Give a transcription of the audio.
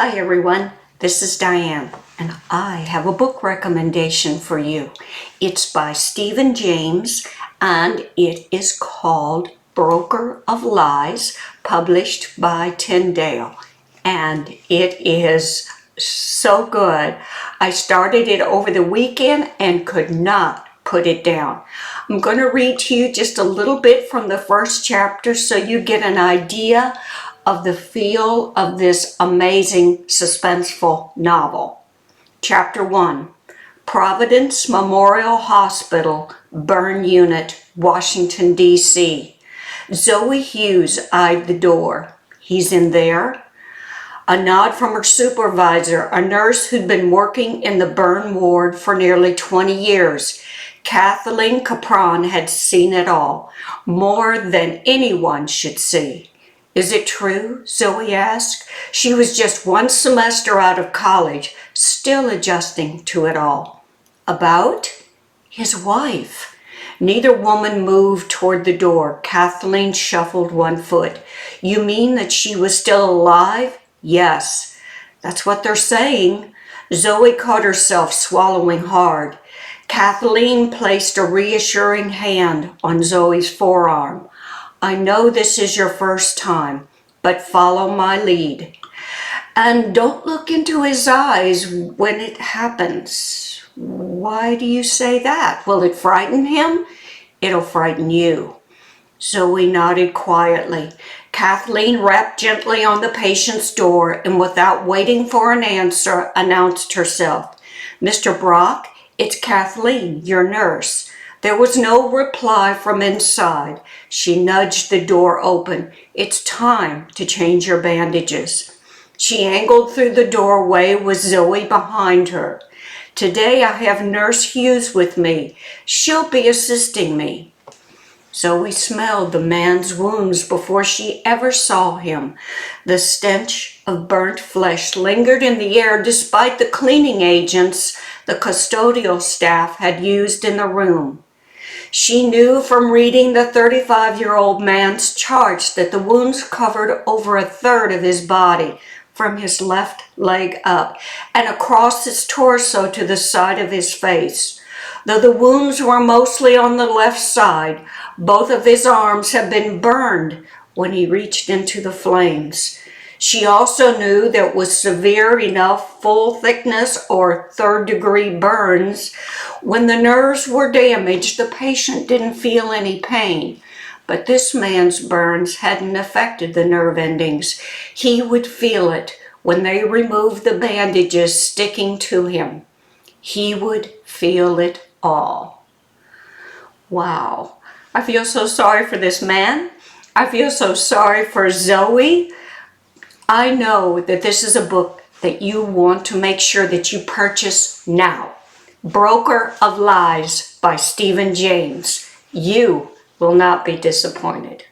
Hi everyone, this is Diane, and I have a book recommendation for you. It's by Stephen James, and it is called Broker of Lies, published by Tyndale. And it is so good. I started it over the weekend and could not put it down. I'm going to read to you just a little bit from the first chapter so you get an idea of the feel of this amazing suspenseful novel. Chapter 1, Providence Memorial Hospital, Burn Unit, Washington, D.C. Zoe Hughes eyed the door. He's in there? A nod from her supervisor, a nurse who'd been working in the burn ward for nearly 20 years. Kathleen Capron had seen it all, more than anyone should see. Is it true? Zoe asked. She was just one semester out of college, still adjusting to it all. About? His wife. Neither woman moved toward the door. Kathleen shuffled one foot. You mean that she was still alive? Yes. That's what they're saying. Zoe caught herself swallowing hard. Kathleen placed a reassuring hand on Zoe's forearm. I know this is your first time, but follow my lead. And don't look into his eyes when it happens. Why do you say that? Will it frighten him? It'll frighten you. Zoe nodded quietly. Kathleen rapped gently on the patient's door and without waiting for an answer, announced herself. Mr. Brock, it's Kathleen, your nurse. There was no reply from inside. She nudged the door open. It's time to change your bandages. She angled through the doorway with Zoe behind her. Today I have Nurse Hughes with me. She'll be assisting me. Zoe smelled the man's wounds before she ever saw him. The stench of burnt flesh lingered in the air despite the cleaning agents the custodial staff had used in the room. She knew from reading the 35-year-old man's charts that the wounds covered over a third of his body, from his left leg up, and across his torso to the side of his face. Though the wounds were mostly on the left side, both of his arms had been burned when he reached into the flames. She also knew there was severe enough full-thickness or third-degree burns. When the nerves were damaged, the patient didn't feel any pain. But this man's burns hadn't affected the nerve endings. He would feel it when they removed the bandages sticking to him. He would feel it all. Wow. I feel so sorry for this man. I feel so sorry for Zoe. I know that this is a book that you want to make sure that you purchase now. Broker of Lies by Stephen James. You will not be disappointed.